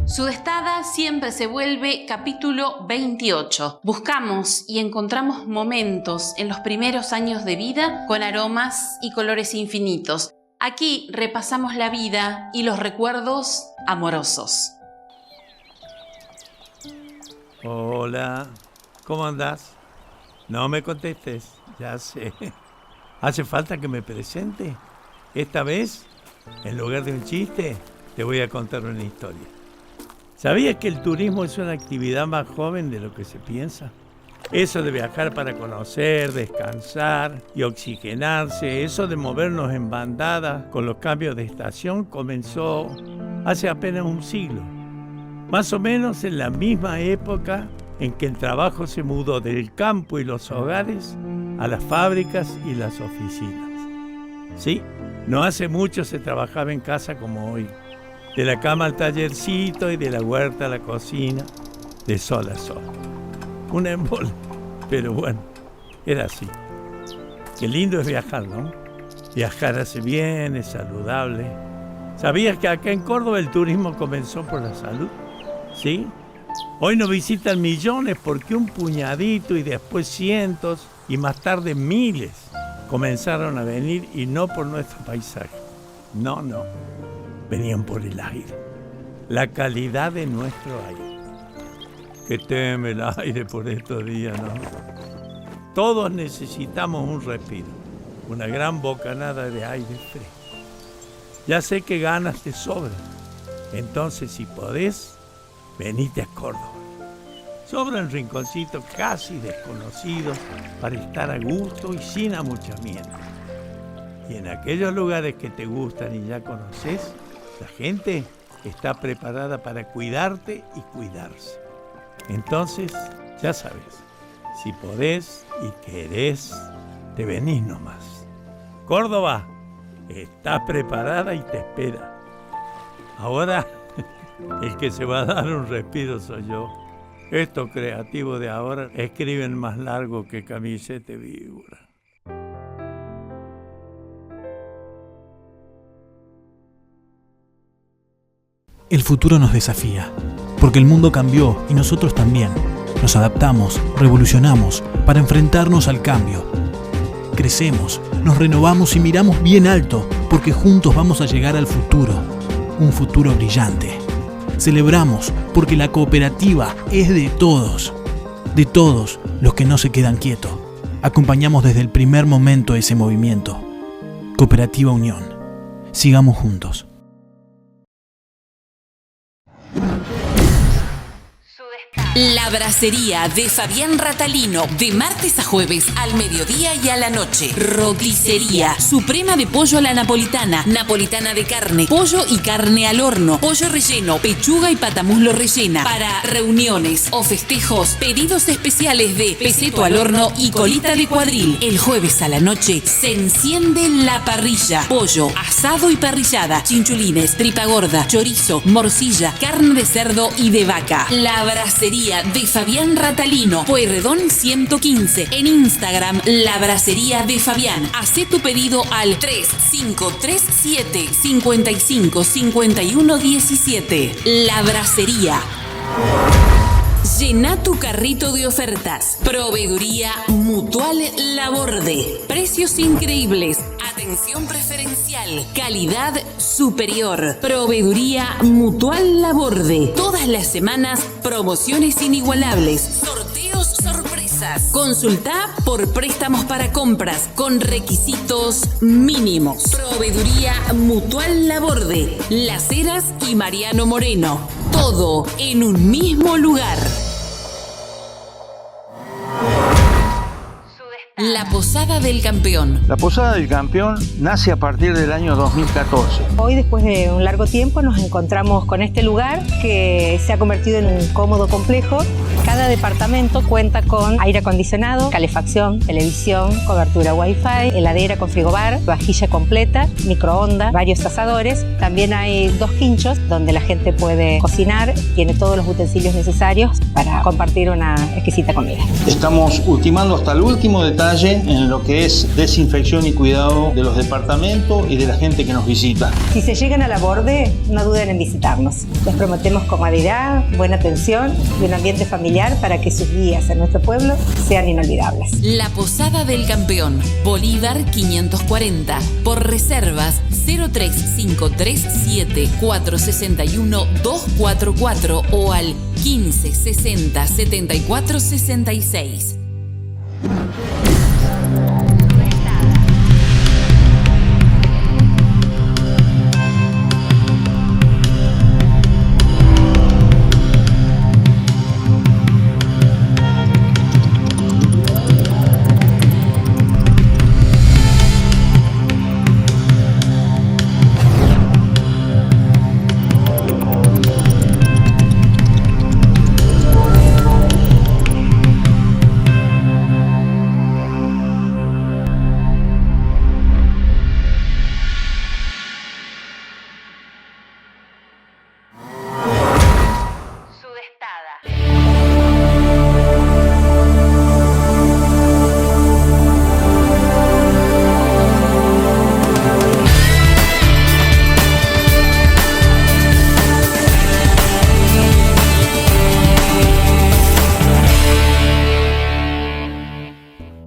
Sudestada siempre se vuelve capítulo 28. Buscamos y encontramos momentos en los primeros años de vida con aromas y colores infinitos. Aquí repasamos la vida y los recuerdos amorosos. Hola, ¿cómo andás? No me contestes, ya sé. ¿Hace falta que me presente? Esta vez, en lugar de un chiste, te voy a contar una historia. ¿Sabías que el turismo es una actividad más joven de lo que se piensa? Eso de viajar para conocer, descansar y oxigenarse, eso de movernos en bandada con los cambios de estación, comenzó hace apenas un siglo. Más o menos en la misma época en que el trabajo se mudó del campo y los hogares a las fábricas y las oficinas. Sí, no hace mucho se trabajaba en casa como hoy. De la cama al tallercito y de la huerta a la cocina, de sol a sol. Un embole, pero bueno, era así. Qué lindo es viajar, ¿no? Viajar hace bien, es saludable. ¿Sabías que acá en Córdoba el turismo comenzó por la salud? ¿Sí? Hoy nos visitan millones porque un puñadito y después cientos y más tarde miles comenzaron a venir y no por nuestro paisaje. No. Venían por el aire, la calidad de nuestro aire. Que teme el aire por estos días, ¿no? Todos necesitamos un respiro, una gran bocanada de aire fresco. Ya sé que ganas te sobran, entonces si podés, venite a Córdoba. Sobran rinconcitos casi desconocidos para estar a gusto y sin amuchamiento. Y en aquellos lugares que te gustan y ya conoces, la gente está preparada para cuidarte y cuidarse. Entonces, ya sabes, si podés y querés, te venís nomás. Córdoba está preparada y te espera. Ahora, el que se va a dar un respiro soy yo. Estos creativos de ahora escriben más largo que camiseta de víbora. El futuro nos desafía, porque el mundo cambió y nosotros también. Nos adaptamos, revolucionamos para enfrentarnos al cambio. Crecemos, nos renovamos y miramos bien alto, porque juntos vamos a llegar al futuro, un futuro brillante. Celebramos porque la cooperativa es de todos los que no se quedan quietos. Acompañamos desde el primer momento ese movimiento. Cooperativa Unión. Sigamos juntos. La Brasería de Fabián Ratalino, de martes a jueves al mediodía y a la noche. Roticería suprema de pollo a la napolitana, napolitana de carne, pollo y carne al horno, pollo relleno, pechuga y patamuslo rellena. Para reuniones o festejos, pedidos especiales de peseto al horno y colita de cuadril. El jueves a la noche se enciende la parrilla. Pollo, asado y parrillada, chinchulines, tripa gorda, chorizo, morcilla, carne de cerdo y de vaca. La Brasería de Fabián Ratalino, Pueyrredón 115. En Instagram, La Brasería de Fabián. Hacé tu pedido al 3537 55 51 17. La Brasería. Llena tu carrito de ofertas. Proveeduría Mutual Laborde. Precios increíbles. Atención preferencial. Calidad superior. Proveeduría Mutual Laborde. Todas las semanas, promociones inigualables. Sorteos sorpresas. Consulta por préstamos para compras con requisitos mínimos. Proveeduría Mutual Laborde. Las Heras y Mariano Moreno. Todo en un mismo lugar. La Posada del Campeón. La Posada del Campeón nace a partir del año 2014. Hoy, después de un largo tiempo, nos encontramos con este lugar que se ha convertido en un cómodo complejo. Cada departamento cuenta con aire acondicionado, calefacción, televisión, cobertura Wi-Fi, heladera con frigobar, vajilla completa, microondas, varios asadores. También hay 2 quinchos donde la gente puede cocinar. Tiene todos los utensilios necesarios para compartir una exquisita comida. Estamos ultimando hasta el último detalle detalle en lo que es desinfección y cuidado de los departamentos y de la gente que nos visita. Si se llegan a Laborde, no duden en visitarnos. Les prometemos comodidad, buena atención y un ambiente familiar para que sus días en nuestro pueblo sean inolvidables. La Posada del Campeón, Bolívar 540. Por reservas 03537 461 244 o al 15 60 74 66.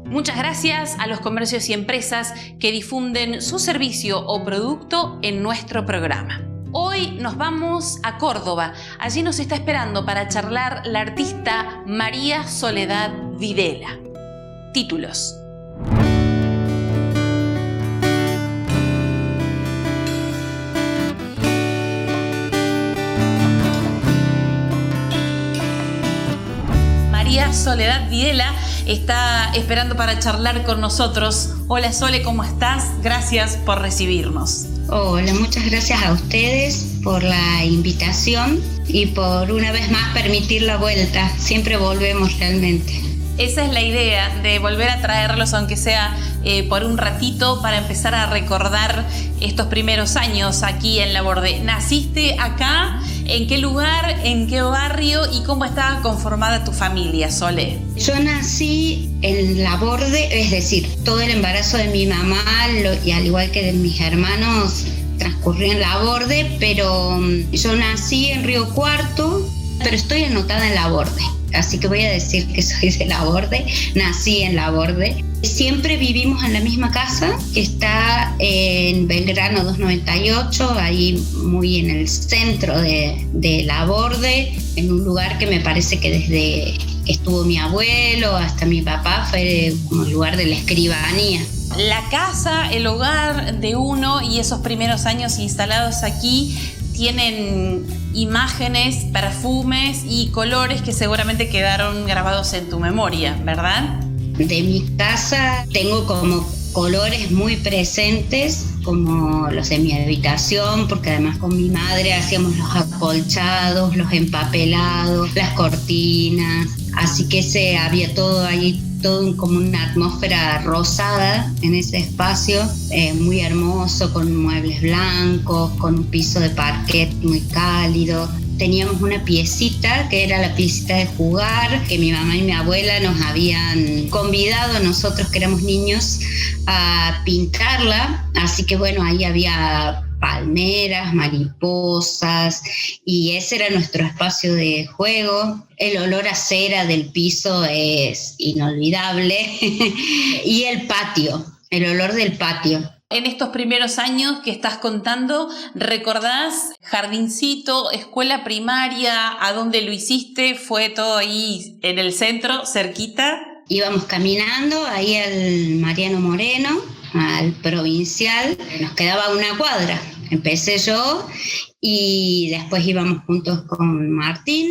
Muchas gracias a los comercios y empresas que difunden su servicio o producto en nuestro programa. Hoy nos vamos a Córdoba. Allí nos está esperando para charlar la artista María Soledad Videla. Títulos. María Soledad Videla está esperando para charlar con nosotros. Hola Sole, ¿cómo estás? Gracias por recibirnos. Hola, muchas gracias a ustedes por la invitación y por una vez más permitir la vuelta. Siempre volvemos realmente. Esa es la idea, de volver a traerlos, aunque sea por un ratito, para empezar a recordar estos primeros años aquí en Laborde. ¿Naciste acá? ¿En qué lugar? ¿En qué barrio? ¿Y cómo estaba conformada tu familia, Sole? Yo nací en Laborde, es decir, todo el embarazo de mi mamá y al igual que de mis hermanos transcurrió en Laborde, pero yo nací en Río Cuarto, pero estoy anotada en Laborde. Así que voy a decir que soy de Laborde, nací en Laborde. Siempre vivimos en la misma casa, que está en Belgrano 298, ahí muy en el centro de Laborde, en un lugar que me parece que desde que estuvo mi abuelo hasta mi papá fue como el lugar de la escribanía. La casa, el hogar de uno y esos primeros años instalados aquí tienen imágenes, perfumes y colores que seguramente quedaron grabados en tu memoria, ¿verdad? De mi casa tengo como colores muy presentes, como los de mi habitación, porque además con mi madre hacíamos los acolchados, los empapelados, las cortinas, así que había todo ahí, todo como una atmósfera rosada en ese espacio, muy hermoso, con muebles blancos, con un piso de parquet muy cálido. Teníamos una piecita que era la piecita de jugar, que mi mamá y mi abuela nos habían convidado a nosotros que éramos niños a pintarla, así que bueno, ahí había palmeras, mariposas, y ese era nuestro espacio de juego. El olor a cera del piso es inolvidable y el patio, el olor del patio. En estos primeros años que estás contando, ¿recordás jardincito, escuela primaria, a dónde lo hiciste? ¿Fue todo ahí en el centro, cerquita? Íbamos caminando ahí al Mariano Moreno, al Provincial, nos quedaba una cuadra. Empecé yo y después íbamos juntos con Martín.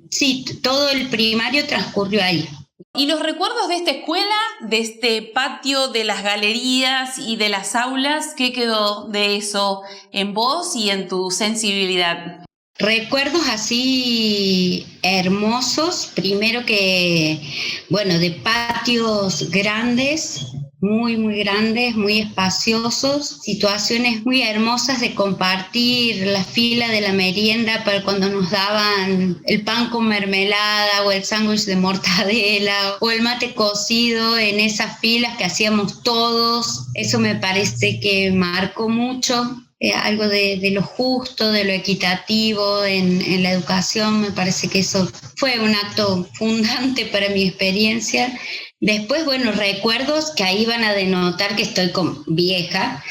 Sí, todo el primario transcurrió ahí. ¿Y los recuerdos de esta escuela, de este patio, de las galerías y de las aulas, qué quedó de eso en vos y en tu sensibilidad? Recuerdos así hermosos, primero que, bueno, de patios grandes, muy, muy grandes, muy espaciosos, situaciones muy hermosas de compartir la fila de la merienda para cuando nos daban el pan con mermelada o el sándwich de mortadela o el mate cocido en esas filas que hacíamos todos. Eso me parece que marcó mucho. Algo de lo justo, de lo equitativo en la educación, me parece que eso fue un acto fundante para mi experiencia. Después, bueno, recuerdos que ahí van a denotar que estoy vieja.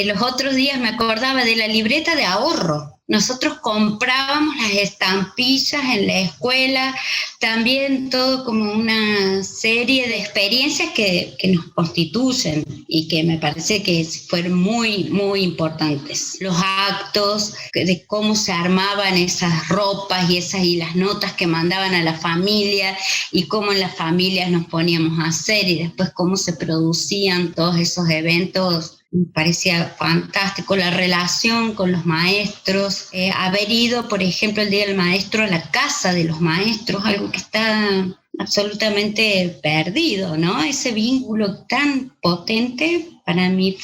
Los otros días me acordaba de la libreta de ahorro. Nosotros comprábamos las estampillas en la escuela, también todo como una serie de experiencias que nos constituyen y que me parece que fueron muy, muy importantes. Los actos, de cómo se armaban esas ropas y las notas que mandaban a la familia y cómo en las familias nos poníamos a hacer y después cómo se producían todos esos eventos. Me parecía fantástico la relación con los maestros, haber ido, por ejemplo, el Día del Maestro a la casa de los maestros, algo que está absolutamente perdido, ¿no? Ese vínculo tan potente para mí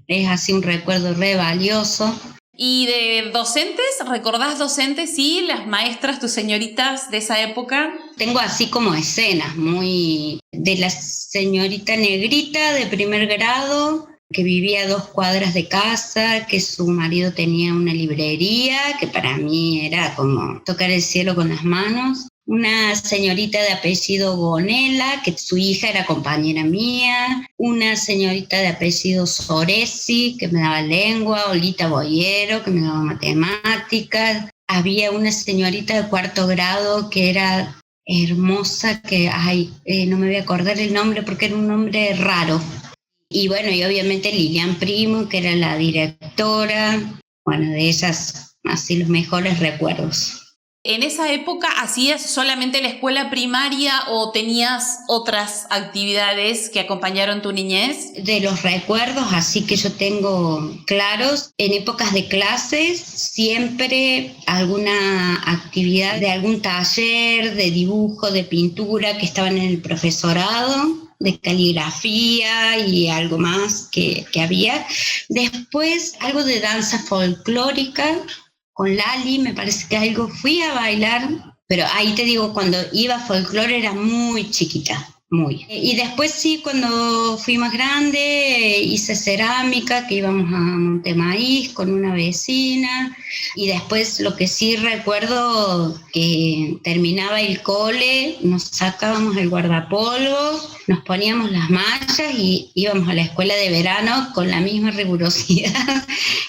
es así un recuerdo re valioso. ¿Y de docentes? ¿Recordás docentes? Sí, las maestras, tus señoritas de esa época. Tengo así como escenas muy de la señorita negrita de primer grado, que vivía a 2 cuadras de casa, que su marido tenía una librería, que para mí era como tocar el cielo con las manos. Una señorita de apellido Bonella, que su hija era compañera mía. Una señorita de apellido Soresi, que me daba lengua. Olita Boyero, que me daba matemáticas. Había una señorita de 4º grado que era hermosa, que no me voy a acordar el nombre porque era un nombre raro. Y bueno, y obviamente Lilian Primo, que era la directora. Bueno, de ellas, así los mejores recuerdos. ¿En esa época hacías solamente la escuela primaria o tenías otras actividades que acompañaron tu niñez? De los recuerdos, así que yo tengo claros, en épocas de clases, siempre alguna actividad de algún taller de dibujo, de pintura que estaban en el profesorado, de caligrafía y algo más que había. Después algo de danza folclórica, con Lali, me parece que algo fui a bailar, pero ahí te digo, cuando iba a folclore era muy chiquita, muy. Y después sí, cuando fui más grande, hice cerámica, que íbamos a Montemaíz con una vecina, y después lo que sí recuerdo, que terminaba el cole, nos sacábamos el guardapolvo, nos poníamos las mallas y íbamos a la escuela de verano con la misma rigurosidad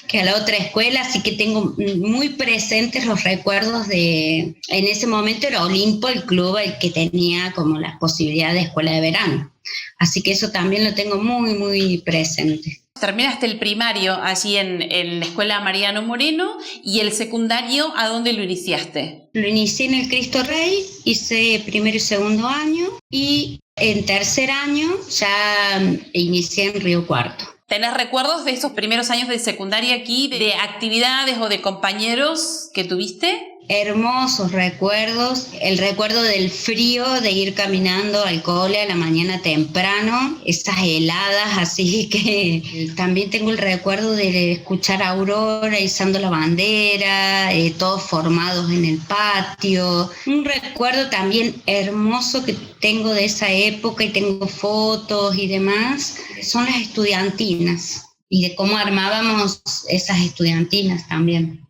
que a la otra escuela, así que tengo muy presentes los recuerdos en ese momento era Olimpo el club el que tenía como la posibilidad de escuela de verano, así que eso también lo tengo muy, muy presente. Terminaste el primario allí en la escuela Mariano Moreno y el secundario, ¿a dónde lo iniciaste? Lo inicié en el Cristo Rey, hice 1º y 2º año y en 3er año ya inicié en Río Cuarto. ¿Tenés recuerdos de esos primeros años de secundaria aquí, de actividades o de compañeros que tuviste? Hermosos recuerdos, el recuerdo del frío de ir caminando al cole a la mañana temprano, esas heladas, así que también tengo el recuerdo de escuchar a Aurora izando la bandera, todos formados en el patio. Un recuerdo también hermoso que tengo de esa época y tengo fotos y demás, son las estudiantinas y de cómo armábamos esas estudiantinas también.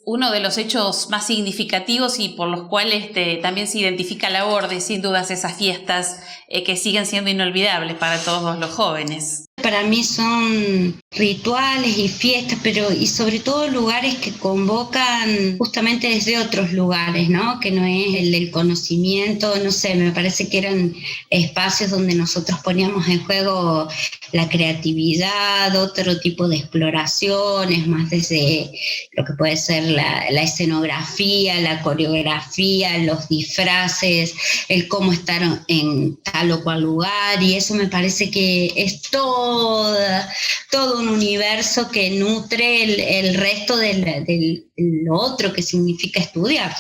Uno de los hechos más significativos y por los cuales también se identifica la Borde, sin dudas esas fiestas que siguen siendo inolvidables para todos los jóvenes. Para mí son rituales y fiestas, pero y sobre todo lugares que convocan justamente desde otros lugares, ¿no? Que no es el del conocimiento, no sé, me parece que eran espacios donde nosotros poníamos en juego la creatividad, otro tipo de exploraciones, más desde lo que puede ser la escenografía, la coreografía, los disfraces, el cómo estar en tal o cual lugar, y eso me parece que es todo un universo que nutre el resto de lo otro que significa estudiar.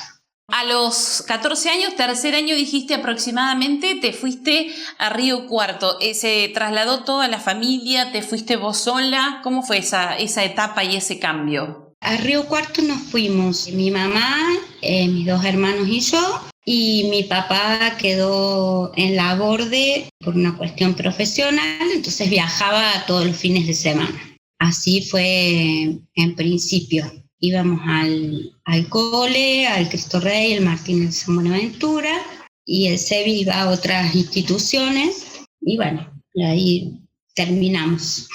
A los 14 años, tercer año dijiste aproximadamente, te fuiste a Río Cuarto. ¿Se trasladó toda la familia? ¿Te fuiste vos sola? ¿Cómo fue esa etapa y ese cambio? A Río Cuarto nos fuimos mi mamá, mis 2 hermanos y yo, y mi papá quedó en la Borde por una cuestión profesional, entonces viajaba todos los fines de semana. Así fue en principio. Íbamos al cole, al Cristo Rey, el Martín de San Buenaventura, y el Sebi iba a otras instituciones, y bueno, ahí terminamos.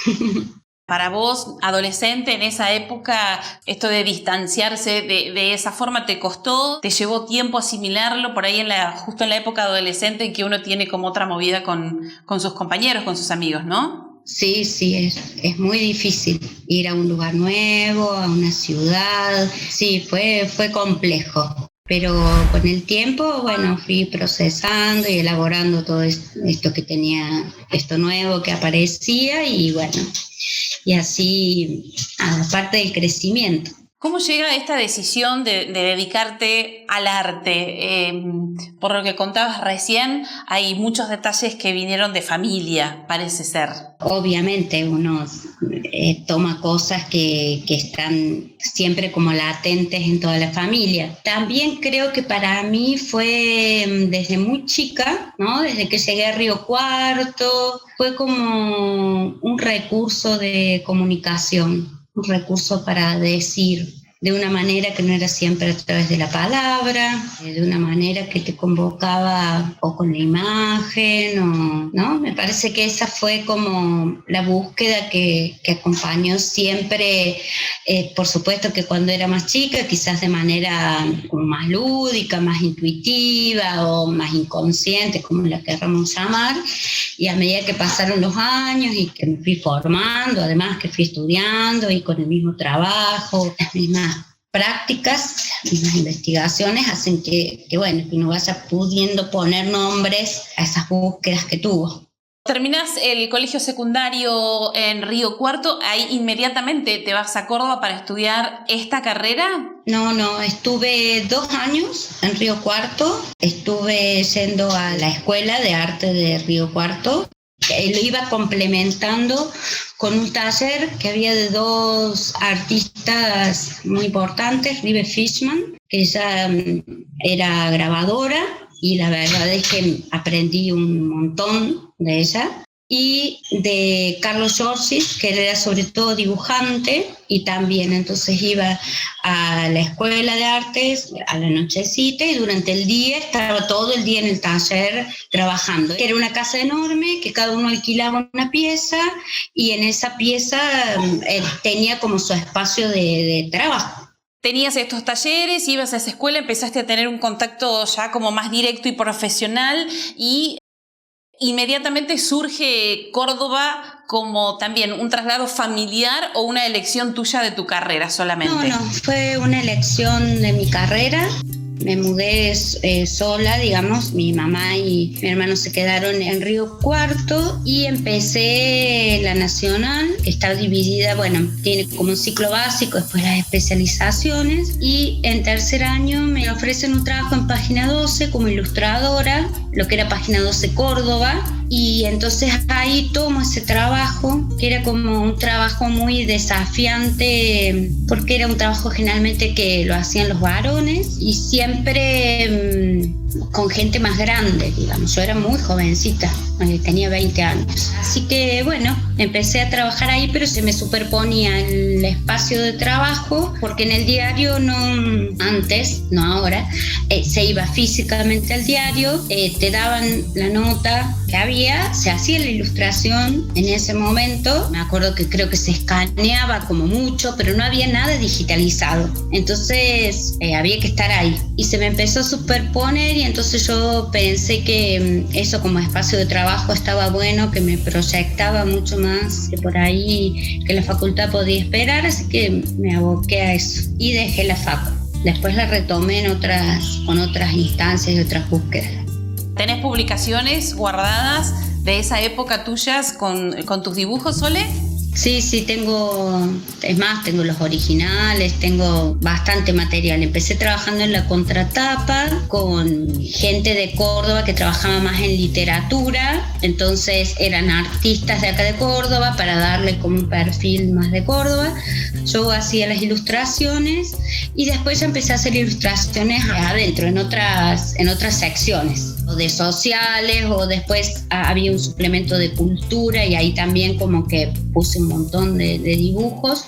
Para vos, adolescente, en esa época, esto de distanciarse de esa forma, ¿te costó? ¿Te llevó tiempo asimilarlo? Por ahí justo en la época adolescente en que uno tiene como otra movida con sus compañeros, con sus amigos, ¿no? Sí, es muy difícil ir a un lugar nuevo, a una ciudad. Sí, fue complejo. Pero con el tiempo, bueno, fui procesando y elaborando todo esto que tenía, esto nuevo que aparecía, y bueno, y así, aparte del crecimiento. ¿Cómo llega esta decisión de dedicarte al arte? Por lo que contabas recién, hay muchos detalles que vinieron de familia, parece ser. Obviamente uno toma cosas que están siempre como latentes en toda la familia. También creo que para mí fue desde muy chica, ¿no? Desde que llegué a Río Cuarto, fue como un recurso de comunicación, un recurso para decir de una manera que no era siempre a través de la palabra, de una manera que te convocaba o con la imagen, ¿no? Me parece que esa fue como la búsqueda que acompañó siempre, por supuesto que cuando era más chica, quizás de manera como más lúdica, más intuitiva o más inconsciente, como la querramos llamar, y a medida que pasaron los años y que me fui formando, además que fui estudiando y con el mismo trabajo, las mismas prácticas, las mismas investigaciones hacen que uno vaya pudiendo poner nombres a esas búsquedas que tuvo. Terminás el colegio secundario en Río Cuarto, ahí inmediatamente te vas a Córdoba para estudiar esta carrera. No, estuve 2 años en Río Cuarto, estuve yendo a la Escuela de Arte de Río Cuarto. Lo iba complementando con un taller que había de 2 artistas muy importantes, Ribe Fishman, que ella era grabadora y la verdad es que aprendí un montón de ella, y de Carlos Giorgis, que era sobre todo dibujante, y también entonces iba a la escuela de artes a la nochecita y durante el día estaba todo el día en el taller trabajando. Era una casa enorme que cada uno alquilaba una pieza y en esa pieza tenía como su espacio de trabajo. Tenías estos talleres, ibas a esa escuela, empezaste a tener un contacto ya como más directo y profesional, y inmediatamente surge Córdoba como también un traslado familiar o una elección tuya de tu carrera solamente. No, fue una elección de mi carrera. Me mudé sola, digamos, mi mamá y mi hermano se quedaron en Río Cuarto y empecé la Nacional, que está dividida, tiene como un ciclo básico, después las especializaciones, y en tercer año me ofrecen un trabajo en Página 12 como ilustradora, lo que era Página 12 Córdoba, y entonces ahí tomo ese trabajo, que era como un trabajo muy desafiante, porque era un trabajo generalmente que lo hacían los varones y siempre con gente más grande, digamos. Yo era muy jovencita, tenía 20 años. Así que empecé a trabajar ahí, pero se me superponía el espacio de trabajo, porque en el diario antes, no ahora, se iba físicamente al diario, te daban la nota que había, se hacía la ilustración en ese momento. Me acuerdo que creo que se escaneaba como mucho, pero no había nada digitalizado. Entonces había que estar ahí. Y se me empezó a superponer y entonces yo pensé que eso como espacio de trabajo estaba bueno, que me proyectaba mucho más que por ahí, que la facultad podía esperar, así que me aboqué a eso y dejé la facu. Después la retomé con otras instancias y otras búsquedas. ¿Tenés publicaciones guardadas de esa época tuyas con tus dibujos, Sole? Sí, tengo los originales, tengo bastante material. Empecé trabajando en la contratapa con gente de Córdoba que trabajaba más en literatura, entonces eran artistas de acá de Córdoba para darle como un perfil más de Córdoba. Yo hacía las ilustraciones y después ya empecé a hacer ilustraciones adentro, en otras secciones, o de sociales, o después había un suplemento de cultura y ahí también como que puse un montón de dibujos,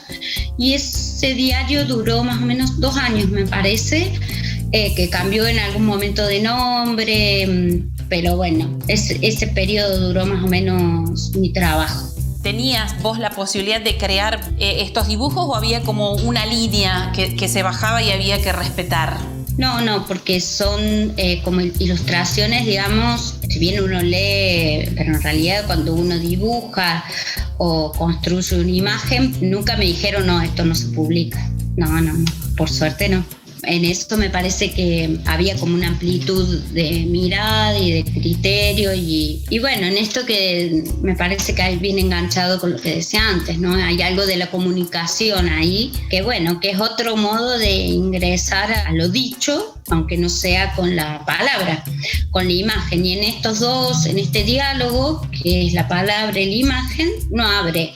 y ese diario duró más o menos 2 años, me parece, que cambió en algún momento de nombre, pero bueno, ese periodo duró más o menos mi trabajo. ¿Tenías vos la posibilidad de crear estos dibujos o había como una línea que se bajaba y había que respetar? No, porque son como ilustraciones, digamos, si bien uno lee, pero en realidad cuando uno dibuja o construye una imagen, nunca me dijeron, no, esto no se publica. No, por suerte no. En eso me parece que había como una amplitud de mirada y de criterio y bueno, en esto que me parece que hay bien enganchado con lo que decía antes, ¿no? Hay algo de la comunicación ahí que bueno, que es otro modo de ingresar a lo dicho, aunque no sea con la palabra, con la imagen. Y en estos dos, en este diálogo, que es la palabra y la imagen, no abre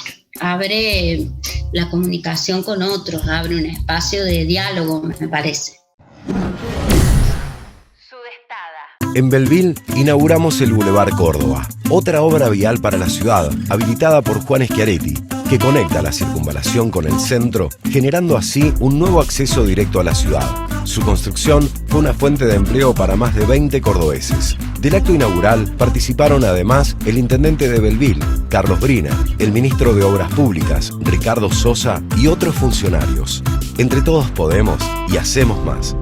la comunicación con otros, abre un espacio de diálogo, me parece. En Belleville inauguramos el Boulevard Córdoba, otra obra vial para la ciudad, habilitada por Juan Schiaretti, que conecta la circunvalación con el centro, generando así un nuevo acceso directo a la ciudad. Su construcción fue una fuente de empleo para más de 20 cordobeses. Del acto inaugural participaron además el intendente de Belleville, Carlos Brina, el ministro de Obras Públicas, Ricardo Sosa, y otros funcionarios. Entre todos podemos y hacemos más.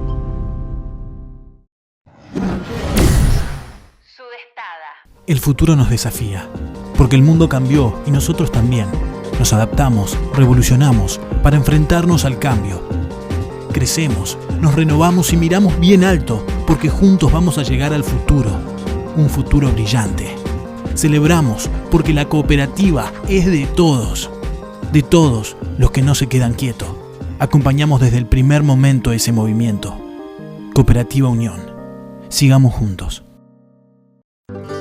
El futuro nos desafía, porque el mundo cambió y nosotros también. Nos adaptamos, revolucionamos para enfrentarnos al cambio. Crecemos, nos renovamos y miramos bien alto, porque juntos vamos a llegar al futuro, un futuro brillante. Celebramos porque la cooperativa es de todos los que no se quedan quietos. Acompañamos desde el primer momento ese movimiento. Cooperativa Unión. Sigamos juntos.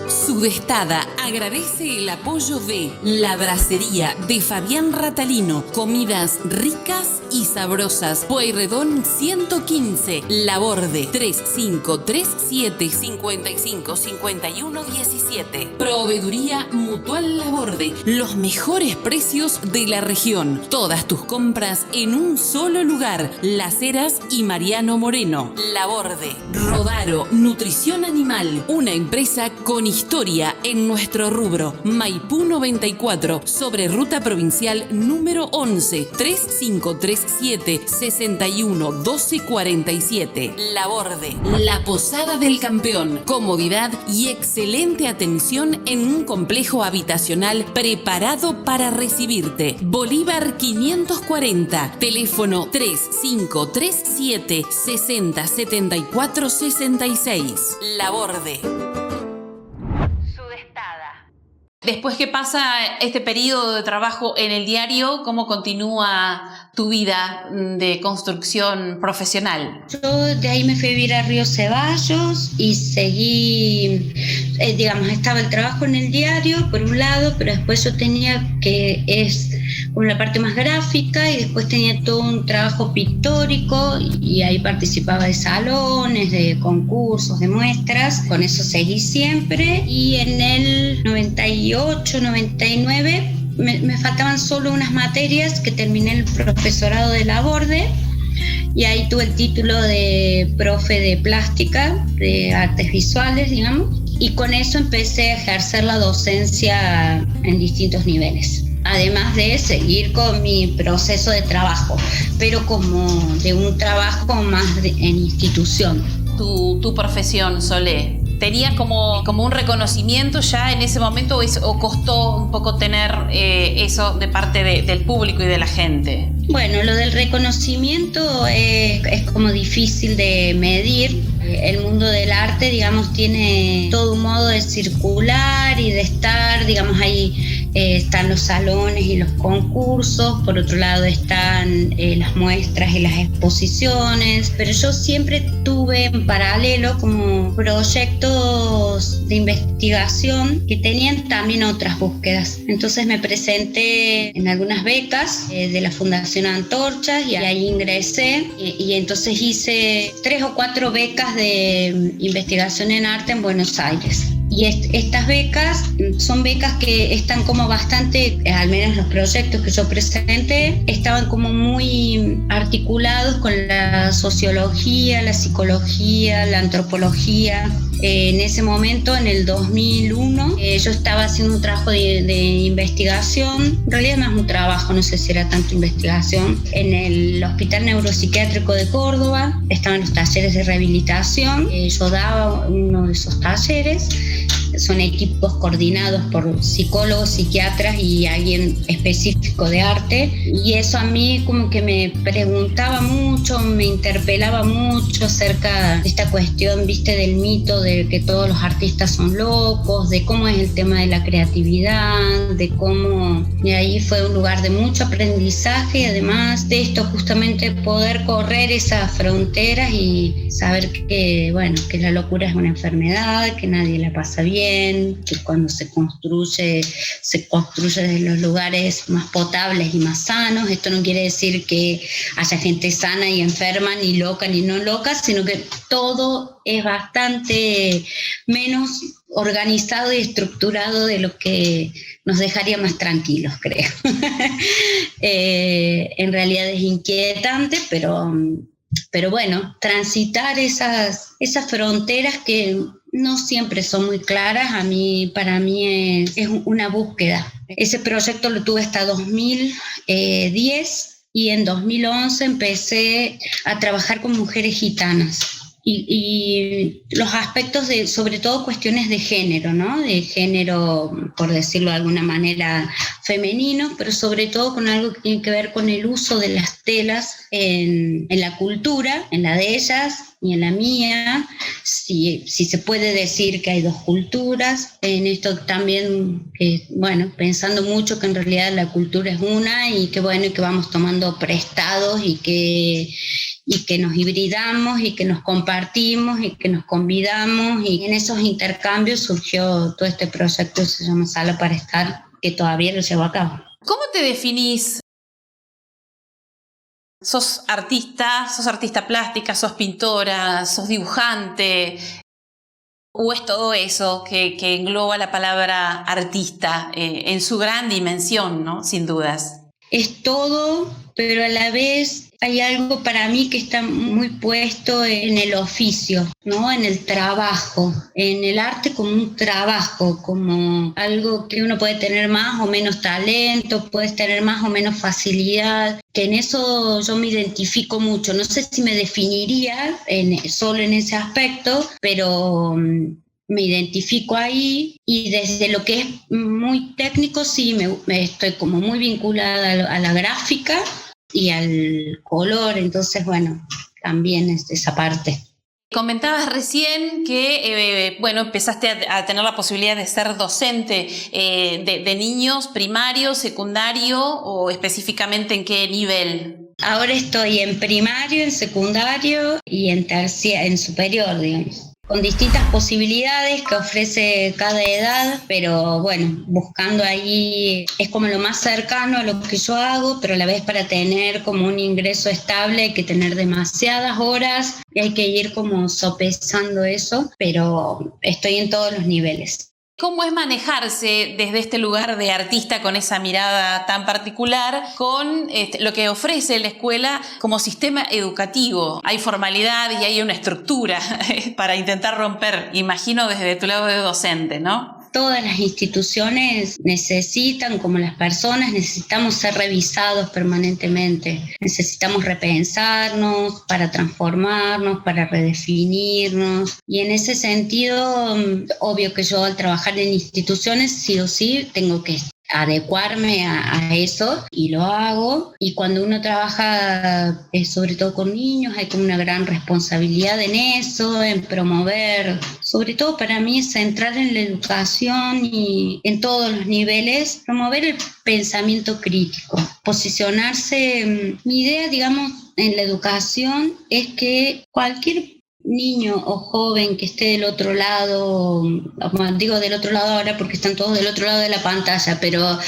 Sudestada agradece el apoyo de La Brasería de Fabián Ratalino. Comidas ricas y sabrosas. Pueyrredón 115. Laborde 3537 55 51 17. Proveeduría Mutual Laborde. Los mejores precios de la región. Todas tus compras en un solo lugar. Las Heras y Mariano Moreno. Laborde. Rodaro Nutrición Animal. Una empresa con historia en nuestro rubro. Maipú 94, sobre Ruta Provincial número 11, 3537 61 12 47. Laborde. La Posada del Campeón. Comodidad y excelente atención en un complejo habitacional preparado para recibirte. Bolívar 540. Teléfono 3537 60 74 66. Laborde. Después que pasa este periodo de trabajo en el diario, ¿cómo continúa tu vida de construcción profesional? Yo de ahí me fui a vivir a Río Ceballos y seguí, estaba el trabajo en el diario por un lado, pero después yo tenía una parte más gráfica y después tenía todo un trabajo pictórico y ahí participaba de salones, de concursos, de muestras. Con eso seguí siempre y en el 98, 99 me faltaban solo unas materias que terminé el profesorado de Laborde y ahí tuve el título de profe de plástica, de artes visuales, digamos, y con eso empecé a ejercer la docencia en distintos niveles. Además de seguir con mi proceso de trabajo, pero como de un trabajo más en institución. Tu profesión, Solé, ¿tenías como un reconocimiento ya en ese momento o costó un poco tener eso de parte del público y de la gente? Bueno, lo del reconocimiento es como difícil de medir. El mundo del arte, digamos, tiene todo un modo de circular y de estar, digamos, hay están los salones y los concursos, por otro lado están las muestras y las exposiciones, pero yo siempre tuve en paralelo como proyectos de investigación que tenían también otras búsquedas. Entonces me presenté en algunas becas de la Fundación Antorchas y ahí ingresé y entonces hice 3 o 4 becas de investigación en arte en Buenos Aires. Y estas becas son becas que están como bastante, al menos los proyectos que yo presenté, estaban como muy articulados con la sociología, la psicología, la antropología. En ese momento, en el 2001, yo estaba haciendo un trabajo de investigación, en realidad no es un trabajo, no sé si era tanto investigación, en el Hospital Neuropsiquiátrico de Córdoba. Estaban los talleres de rehabilitación, yo daba uno de esos talleres. Son equipos coordinados por psicólogos, psiquiatras y alguien específico de arte, y eso a mí como que me preguntaba mucho, me interpelaba mucho acerca de esta cuestión, viste, del mito de que todos los artistas son locos, de cómo es el tema de la creatividad, de cómo, y ahí fue un lugar de mucho aprendizaje, y además de esto justamente poder correr esas fronteras y saber que, bueno, que la locura es una enfermedad, que nadie la pasa bien, que cuando se construye desde los lugares más potables y más sanos. Esto no quiere decir que haya gente sana y enferma, ni loca ni no loca, sino que todo es bastante menos organizado y estructurado de lo que nos dejaría más tranquilos, creo. En realidad es inquietante, pero bueno, transitar esas fronteras que no siempre son muy claras, para mí es una búsqueda. Ese proyecto lo tuve hasta 2010 y en 2011 empecé a trabajar con mujeres gitanas. Y los aspectos de, sobre todo cuestiones de género, ¿no? De género, por decirlo de alguna manera, femenino, pero sobre todo con algo que tiene que ver con el uso de las telas en la cultura, en la de ellas y en la mía, si se puede decir que hay dos culturas. En esto también, bueno, pensando mucho que en realidad la cultura es una y que bueno, y que vamos tomando prestados y que nos hibridamos y que nos compartimos y que nos convidamos, y en esos intercambios surgió todo este proyecto que se llama Sala para Estar, que todavía lo llevo a cabo. ¿Cómo te definís? ¿Sos artista plástica, sos pintora, sos dibujante? ¿O es todo eso que engloba la palabra artista en su gran dimensión, ¿no? Sin dudas. Es todo, pero a la vez hay algo para mí que está muy puesto en el oficio, ¿no? En el trabajo, en el arte como un trabajo, como algo que uno puede tener más o menos talento, puedes tener más o menos facilidad, que en eso yo me identifico mucho. No sé si me definiría solo en ese aspecto, pero me identifico ahí, y desde lo que es muy técnico sí me estoy como muy vinculada a la gráfica y al color, entonces bueno, también es esa parte. Comentabas recién que empezaste a tener la posibilidad de ser docente de niños, primario, secundario, o específicamente en qué nivel. Ahora estoy en primario, en secundario y en superior, digamos, con distintas posibilidades que ofrece cada edad, pero bueno, buscando ahí es como lo más cercano a lo que yo hago, pero a la vez para tener como un ingreso estable hay que tener demasiadas horas y hay que ir como sopesando eso, pero estoy en todos los niveles. ¿Cómo es manejarse desde este lugar de artista con esa mirada tan particular con lo que ofrece la escuela como sistema educativo? Hay formalidad y hay una estructura para intentar romper, imagino, desde tu lado de docente, ¿no? Todas las instituciones necesitan, como las personas, necesitamos ser revisados permanentemente. Necesitamos repensarnos para transformarnos, para redefinirnos. Y en ese sentido, obvio que yo al trabajar en instituciones, sí o sí, tengo que adecuarme a eso y lo hago. Y cuando uno trabaja sobre todo con niños, hay como una gran responsabilidad en eso, en promover, sobre todo para mí es centrar en la educación y en todos los niveles, promover el pensamiento crítico, posicionarse. Mi idea, digamos, en la educación es que cualquier niño o joven que esté del otro lado, digo del otro lado ahora porque están todos del otro lado de la pantalla, pero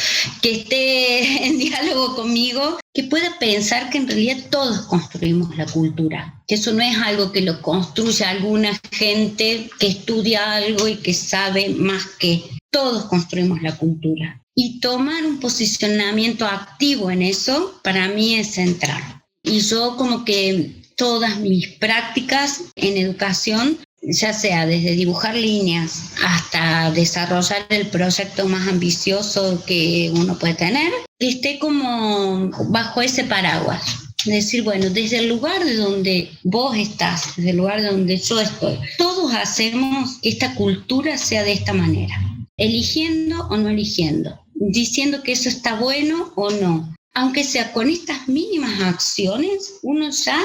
que esté en diálogo conmigo, que pueda pensar que en realidad todos construimos la cultura, que eso no es algo que lo construye alguna gente que estudia algo y que sabe más que todos construimos la cultura. Y tomar un posicionamiento activo en eso, para mí es central. Y yo como que todas mis prácticas en educación, ya sea desde dibujar líneas hasta desarrollar el proyecto más ambicioso que uno puede tener, esté como bajo ese paraguas. Es decir, bueno, desde el lugar de donde vos estás, desde el lugar de donde yo estoy, todos hacemos que esta cultura sea de esta manera, eligiendo o no eligiendo, diciendo que eso está bueno o no. Aunque sea con estas mínimas acciones, uno ya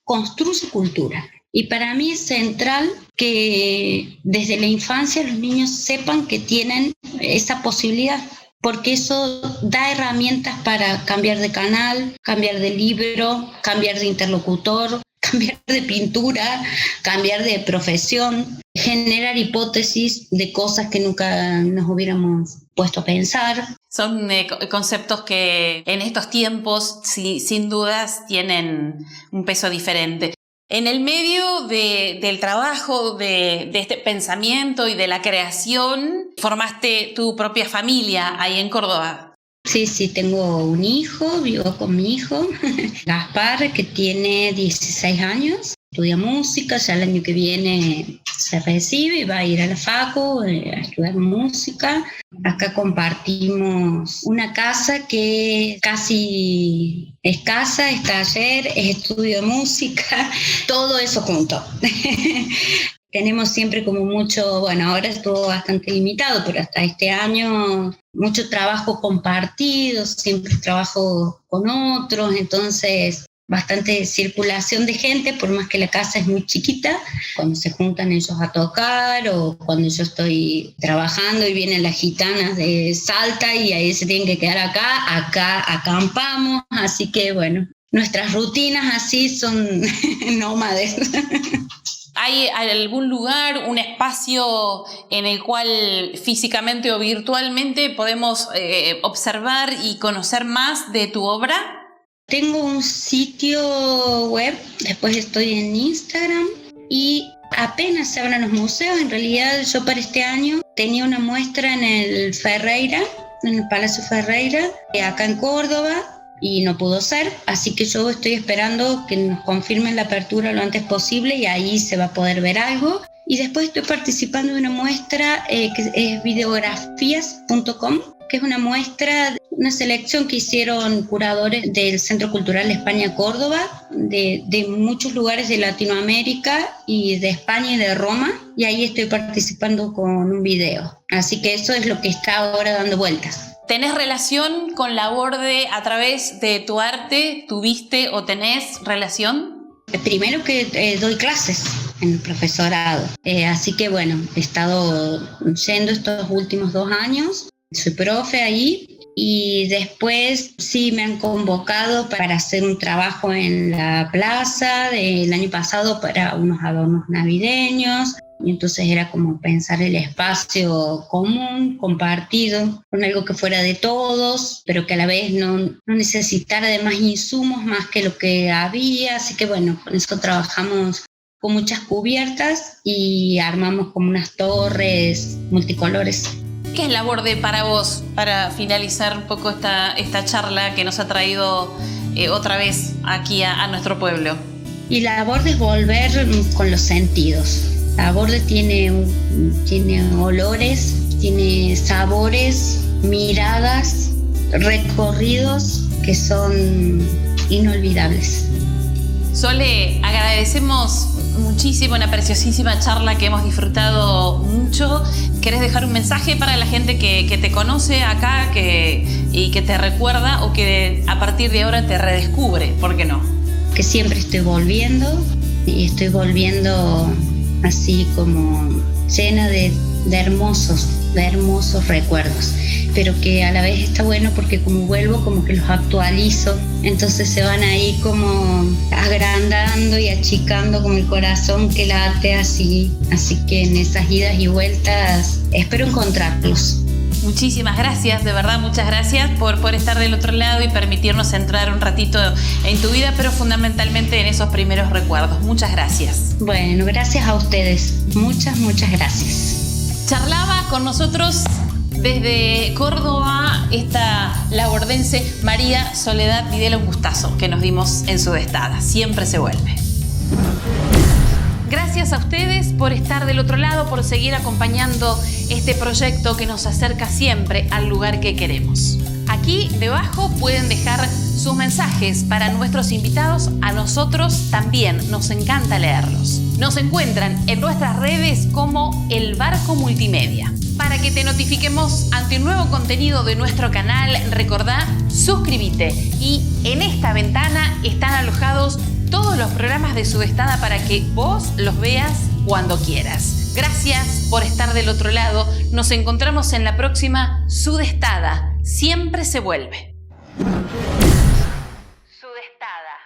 construye cultura. Y para mí es central que desde la infancia los niños sepan que tienen esa posibilidad, porque eso da herramientas para cambiar de canal, cambiar de libro, cambiar de interlocutor, cambiar de pintura, cambiar de profesión, generar hipótesis de cosas que nunca nos hubiéramos puesto a pensar. Son conceptos que en estos tiempos, sin dudas, tienen un peso diferente. En el medio del trabajo, de este pensamiento y de la creación, formaste tu propia familia ahí en Córdoba. Sí, tengo un hijo, vivo con mi hijo, Gaspar, que tiene 16 años. Estudia música, ya el año que viene se recibe y va a ir a la facu a estudiar música. Acá compartimos una casa que casi es casa, es taller, es estudio de música, todo eso junto. Tenemos siempre como mucho, bueno, ahora estuvo bastante limitado, pero hasta este año mucho trabajo compartido, siempre trabajo con otros, entonces bastante circulación de gente, por más que la casa es muy chiquita, cuando se juntan ellos a tocar o cuando yo estoy trabajando y vienen las gitanas de Salta y ahí se tienen que quedar acá acampamos, así que bueno, nuestras rutinas así son nómades. ¿Hay algún lugar, un espacio en el cual físicamente o virtualmente podemos observar y conocer más de tu obra? Tengo un sitio web, después estoy en Instagram y apenas se abran los museos. En realidad yo para este año tenía una muestra en el Ferreira, en el Palacio Ferreira, acá en Córdoba, y no pudo ser, así que yo estoy esperando que nos confirmen la apertura lo antes posible y ahí se va a poder ver algo. Y después estoy participando de una muestra que es videografías.com, que es una muestra, una selección que hicieron curadores del Centro Cultural España Córdoba, de muchos lugares de Latinoamérica y de España y de Roma, y ahí estoy participando con un video. Así que eso es lo que está ahora dando vueltas. ¿Tenés relación con Laborde a través de tu arte? ¿Tuviste o tenés relación? Primero que doy clases en el profesorado, así que bueno, he estado yendo estos últimos 2 años, soy profe ahí y después sí me han convocado para hacer un trabajo en la plaza del año pasado para unos adornos navideños. Y entonces era como pensar el espacio común, compartido, con algo que fuera de todos, pero que a la vez no necesitara de más insumos más que lo que había. Así que bueno, con eso trabajamos con muchas cubiertas y armamos como unas torres multicolores. ¿Qué es Laborde para vos? Para finalizar un poco esta charla que nos ha traído otra vez aquí a nuestro pueblo. Y Laborde es volver con los sentidos. Laborde tiene olores, tiene sabores, miradas, recorridos que son inolvidables. Sole, agradecemos muchísimo, una preciosísima charla que hemos disfrutado mucho. ¿Querés dejar un mensaje para la gente que te conoce acá y que te recuerda o que a partir de ahora te redescubre? ¿Por qué no? Que siempre estoy volviendo y estoy volviendo así como llena de hermosos recuerdos, pero que a la vez está bueno porque como vuelvo como que los actualizo, entonces se van ahí como agrandando y achicando como el corazón que late así que en esas idas y vueltas espero encontrarlos. Muchísimas gracias, de verdad, muchas gracias por estar del otro lado y permitirnos entrar un ratito en tu vida, pero fundamentalmente en esos primeros recuerdos. Muchas gracias. Bueno, gracias a ustedes. Muchas gracias. Charlaba con nosotros desde Córdoba esta labordense María Soledad Videla, un gustazo que nos dimos en Sudestada. Siempre se vuelve. Gracias a ustedes por estar del otro lado, por seguir acompañando este proyecto que nos acerca siempre al lugar que queremos. Aquí debajo pueden dejar sus mensajes para nuestros invitados. A nosotros también nos encanta leerlos. Nos encuentran en nuestras redes como El Barco Multimedia. Para que te notifiquemos ante un nuevo contenido de nuestro canal, recordá, suscríbete. Y en esta ventana están alojados todos los programas de Sudestada para que vos los veas cuando quieras. Gracias por estar del otro lado. Nos encontramos en la próxima Sudestada. Siempre se vuelve.